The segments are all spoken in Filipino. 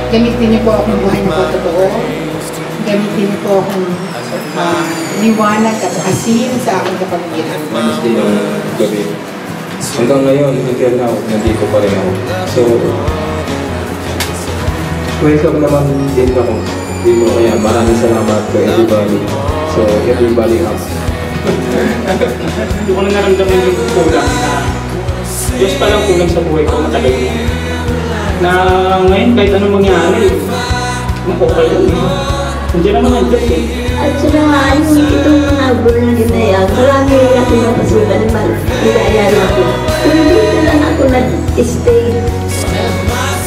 Gamitin niyo po akong buhay na po totoo. Gamitin niyo po akong liwanag at asin sa aking kapaligiran. Honestly, ng gabi. Hanggang ngayon, until now, nandito pa rin ako. So, welcome naman din ako dito. Kaya maraming salamat to everybody. So, everybody up. Hindi ko na naramdaman yung kulang na Diyos palang kulang sa buhay ko matagal mo. Na ngayon kahit anong mangyari, okay lang eh. Hindi naman ang Diyos eh. At saka itong mga bulan na yan, marami rin ako napasukan naman. Pinayala ko. Hindi lang ako nag-stay.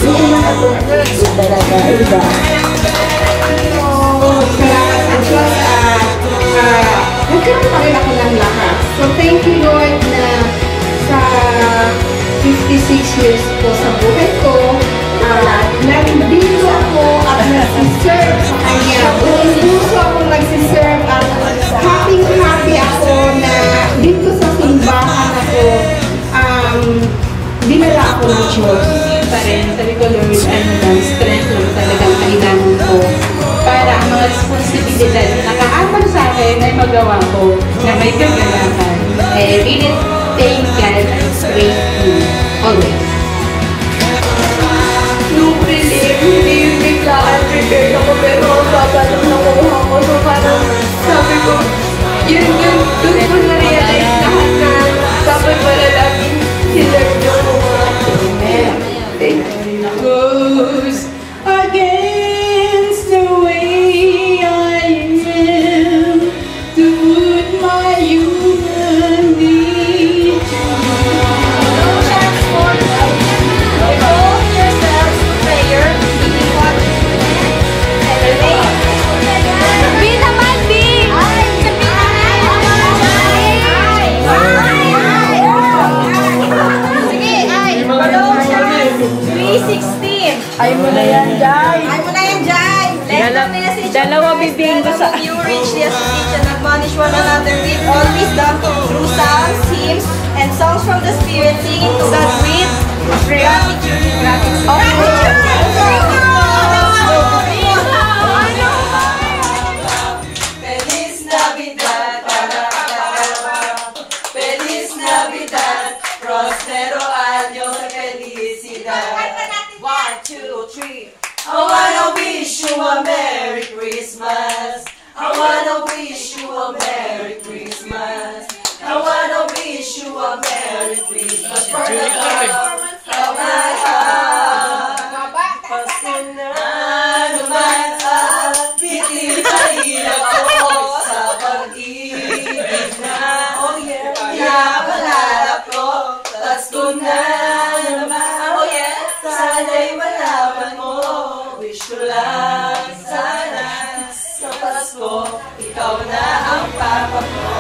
Hindi lang ako nag-stay talaga. Iba. Salamat sa Diyos at nagkaroon pa rin ako ng lakas. So thank you Lord na sa 56 years po sa buhay ko, nandito ako at nagsiserve sa Kanya. Buong puso akong nagsiserve at happy ako na dito sa simbahan ako, dinala ako ng Diyos. Pa rin, sabi ko Lord, strength lang talagang kailangan ko para ang mga responsibilidad na nakaabang sa akin ay magawa ko na may kagalakan. Really thank God and praise Him always. Nung hindi biglaan prepared ako pero baba lang nakuha ko. So parang sabi ko, yun doon ko na-realize lahat na dapat pala lagi sinag nyo ko. Amen. Thank you. Goes against the way I am to put my human needs. Don't transform life. Devote yourselves to prayer, eating what you eat, and obey. B naman, B! Ay! Sige, ay! Colossians 3:16. Ay mo na yan, Jai. Ay mo na yan, Jai! Let the message Dalawa bibing ko sa... you richly as teach and admonish one another with all wisdom through psalms, hymns, and songs from the Spirit, singing to God with Feliz Navidad, Feliz Navidad, Prospero año de felicidad. 1, 2, 3. I wanna wish you a Merry Christmas. I wanna wish you a Merry Christmas. I wanna wish you a Merry Christmas from the bottom of my heart. Pasko na naman at pinipahirap ko sa pag-ibig na pinapangarap ko. Pasko na naman, oh yeah, sana'y malaman mo. Wish ko lang sana sa Pasko, ikaw na ang papa ko.